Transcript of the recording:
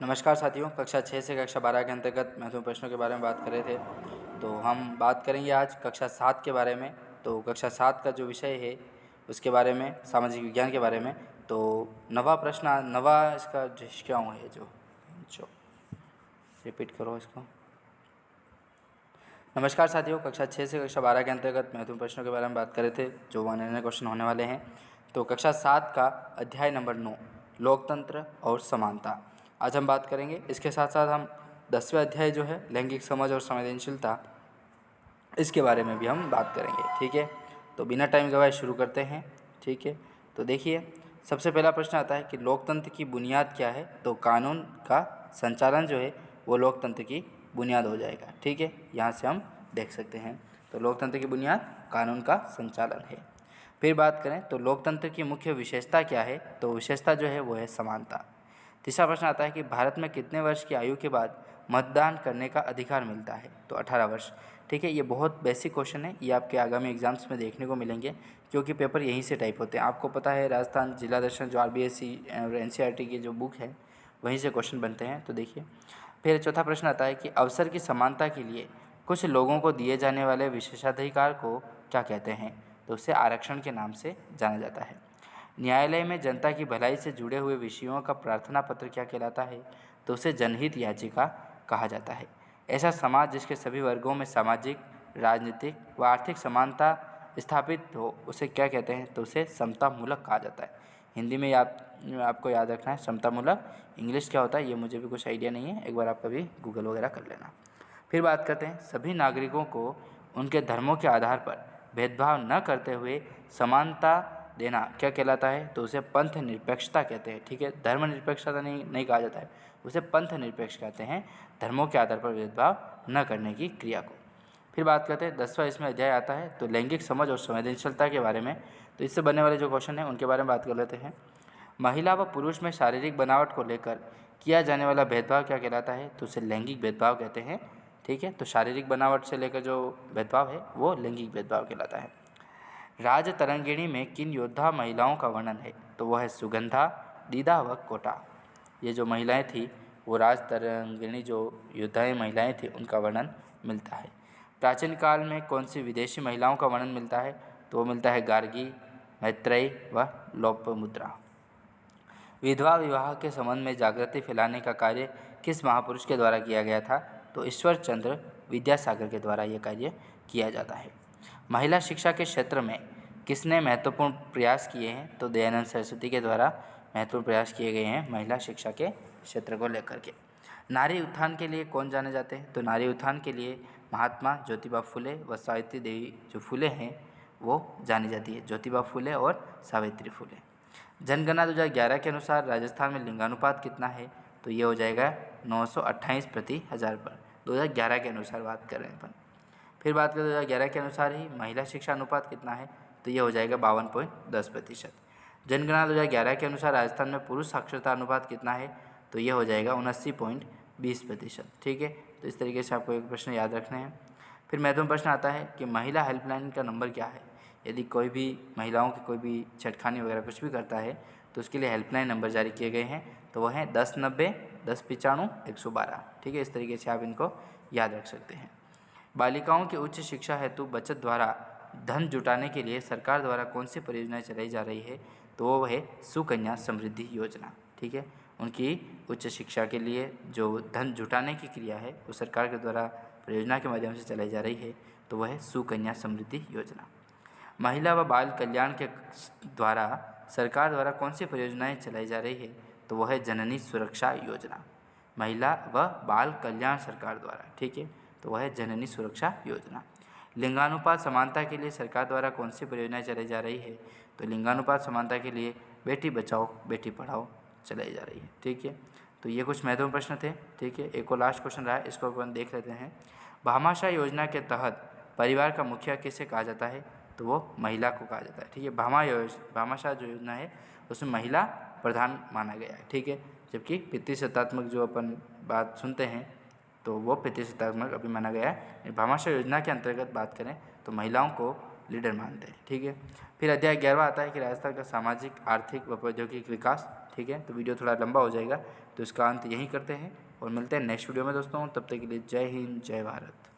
नमस्कार साथियों, कक्षा 6 से कक्षा 12 के अंतर्गत महत्वपूर्ण प्रश्नों के बारे में बात कर रहे थे। तो हम बात करेंगे आज कक्षा 7 के बारे में। तो कक्षा 7 का जो विषय है उसके बारे में, सामाजिक विज्ञान के बारे में। तो नवा इसका क्यों है जो रिपीट करो इसको। नमस्कार साथियों, कक्षा 6 से कक्षा 12 के अंतर्गत महत्वपूर्ण प्रश्नों के बारे में बात कर रहे थे जो 100 क्वेश्चन होने वाले हैं। तो कक्षा 7 का अध्याय नंबर 9, लोकतंत्र और समानता, आज हम बात करेंगे। इसके साथ साथ हम 10वें अध्याय जो है लैंगिक समझ और संवेदनशीलता, इसके बारे में भी हम बात करेंगे। ठीक है, तो बिना टाइम गवाए शुरू करते हैं। ठीक है, तो देखिए, सबसे पहला प्रश्न आता है कि लोकतंत्र की बुनियाद क्या है। तो कानून का संचालन जो है वो लोकतंत्र की बुनियाद हो जाएगा। ठीक है, यहाँ से हम देख सकते हैं। तो लोकतंत्र की बुनियाद कानून का संचालन है। फिर बात करें तो लोकतंत्र की मुख्य विशेषता क्या है। तो विशेषता जो है वो है समानता। तीसरा प्रश्न आता है कि भारत में कितने वर्ष की आयु के बाद मतदान करने का अधिकार मिलता है। तो 18 वर्ष। ठीक है, ये बहुत बेसिक क्वेश्चन है, ये आपके आगामी एग्जाम्स में देखने को मिलेंगे क्योंकि पेपर यहीं से टाइप होते हैं। आपको पता है राजस्थान जिला दर्शन जो RBSC और NCERT की जो बुक है वहीं से क्वेश्चन बनते हैं। तो देखिए, फिर चौथा प्रश्न आता है कि अवसर की समानता के लिए कुछ लोगों को दिए जाने वाले विशेषाधिकार को क्या कहते हैं। तो उसे आरक्षण के नाम से जाना जाता है। न्यायालय में जनता की भलाई से जुड़े हुए विषयों का प्रार्थना पत्र क्या कहलाता है। तो उसे जनहित याचिका कहा जाता है। ऐसा समाज जिसके सभी वर्गों में सामाजिक, राजनीतिक व आर्थिक समानता स्थापित हो उसे क्या कहते हैं। तो उसे समतामूलक कहा जाता है। हिंदी में आपको याद रखना है समतामूलक। इंग्लिश क्या होता है ये मुझे भी कुछ आइडिया नहीं है, एक बार आप कभी गूगल वगैरह कर लेना। फिर बात करते हैं सभी नागरिकों को उनके धर्मों के आधार पर भेदभाव न करते हुए समानता देना क्या कहलाता है। तो उसे पंथ निरपेक्षता कहते हैं। ठीक है, धर्म निरपेक्षता नहीं कहा जाता है, उसे पंथ निरपेक्ष कहते हैं, धर्मों के आधार पर भेदभाव न करने की क्रिया को। फिर बात करते हैं 10वां इसमें अध्याय आता है तो लैंगिक समझ और संवेदनशीलता के बारे में। तो इससे बनने वाले जो क्वेश्चन हैं उनके बारे में बात कर लेते हैं। महिला व पुरुष में शारीरिक बनावट को लेकर किया जाने वाला भेदभाव क्या कहलाता है। तो उसे लैंगिक भेदभाव कहते हैं। ठीक है, तो शारीरिक बनावट से लेकर जो भेदभाव है वो लैंगिक भेदभाव कहलाता है। राज तरंगिणी में किन योद्धा महिलाओं का वर्णन है। तो वह है सुगंधा, दीदा व कोटा। ये जो महिलाएं थी वो राज तरंगिणी जो योद्धाएं महिलाएं थी उनका वर्णन मिलता है। प्राचीन काल में कौन सी विदेशी महिलाओं का वर्णन मिलता है। तो वो मिलता है गार्गी, मैत्रेयी व लोपामुद्रा। विधवा विवाह के संबंध में जागृति फैलाने का कार्य किस महापुरुष के द्वारा किया गया था। तो ईश्वर चंद्र विद्यासागर के द्वारा यह कार्य किया जाता है। महिला शिक्षा के क्षेत्र में किसने महत्वपूर्ण प्रयास किए हैं। तो दयानंद सरस्वती के द्वारा महत्वपूर्ण प्रयास किए गए हैं महिला शिक्षा के क्षेत्र को लेकर के। नारी उत्थान के लिए कौन जाने जाते हैं। तो नारी उत्थान के लिए महात्मा ज्योतिबा फुले व सावित्री देवी जो फुले हैं वो जानी जाती है, ज्योतिबा फुले और सावित्री फुले। जनगणना 2011 के अनुसार राजस्थान में लिंगानुपात कितना है। तो ये हो जाएगा 928 प्रति 1000 पर। 2011 के अनुसार बात कर रहे हैं अपन। फिर बात करें 2011 के अनुसार ही महिला शिक्षा अनुपात कितना है। तो ये हो जाएगा 52.10%। जनगणना 2011 के अनुसार राजस्थान में पुरुष साक्षरता अनुपात कितना है। तो ये हो जाएगा 79.20%। ठीक है, तो इस तरीके से आपको एक प्रश्न याद रखने हैं। फिर महत्वपूर्ण प्रश्न आता है कि महिला हेल्पलाइन का नंबर क्या है। यदि कोई भी महिलाओं की कोई भी छेड़खानी वगैरह कुछ भी करता है तो उसके लिए हेल्पलाइन नंबर जारी किए गए हैं। तो वह है 1090 1095 112। ठीक है, इस तरीके से आप इनको याद रख सकते हैं। बालिकाओं की उच्च शिक्षा हेतु बचत द्वारा धन जुटाने के लिए सरकार द्वारा कौन सी परियोजनाएं चलाई जा रही है। तो वो है सुकन्या समृद्धि योजना। ठीक है, उनकी उच्च शिक्षा के लिए जो धन जुटाने की क्रिया है वो सरकार के द्वारा परियोजना के माध्यम से चलाई जा रही है। तो वह है सुकन्या समृद्धि योजना। महिला व बाल कल्याण के द्वारा सरकार द्वारा कौन सी परियोजनाएं चलाई जा रही है। तो वह है जननी सुरक्षा योजना। महिला व बाल कल्याण सरकार द्वारा, ठीक है, तो वह है जननी सुरक्षा योजना। लिंगानुपात समानता के लिए सरकार द्वारा कौन सी परियोजनाएं चलाई जा रही है। तो लिंगानुपात समानता के लिए बेटी बचाओ बेटी पढ़ाओ चलाई जा रही है। ठीक है, तो ये कुछ महत्वपूर्ण प्रश्न थे। ठीक है, एक और लास्ट क्वेश्चन रहा है, इसको अपन देख लेते हैं। भामाशाह योजना के तहत परिवार का मुखिया किसे कहा जाता है। तो वो महिला को कहा जाता है। ठीक है, भामाशाह जो योजना है उसमें महिला प्रधान माना गया है। ठीक है, जबकि पितृसत्तात्मक जो अपन बात सुनते हैं तो वो पितृसत्तात्मक अभी माना गया है। भामाशाह योजना के अंतर्गत बात करें तो महिलाओं को लीडर मानते हैं। ठीक है, फिर अध्याय 11वां आता है कि राजस्थान का सामाजिक, आर्थिक व प्रौद्योगिक विकास ठीक है, तो वीडियो थोड़ा लंबा हो जाएगा, तो इसका अंत यहीं करते हैं और मिलते हैं नेक्स्ट वीडियो में दोस्तों। तब तक के लिए जय हिंद, जय भारत।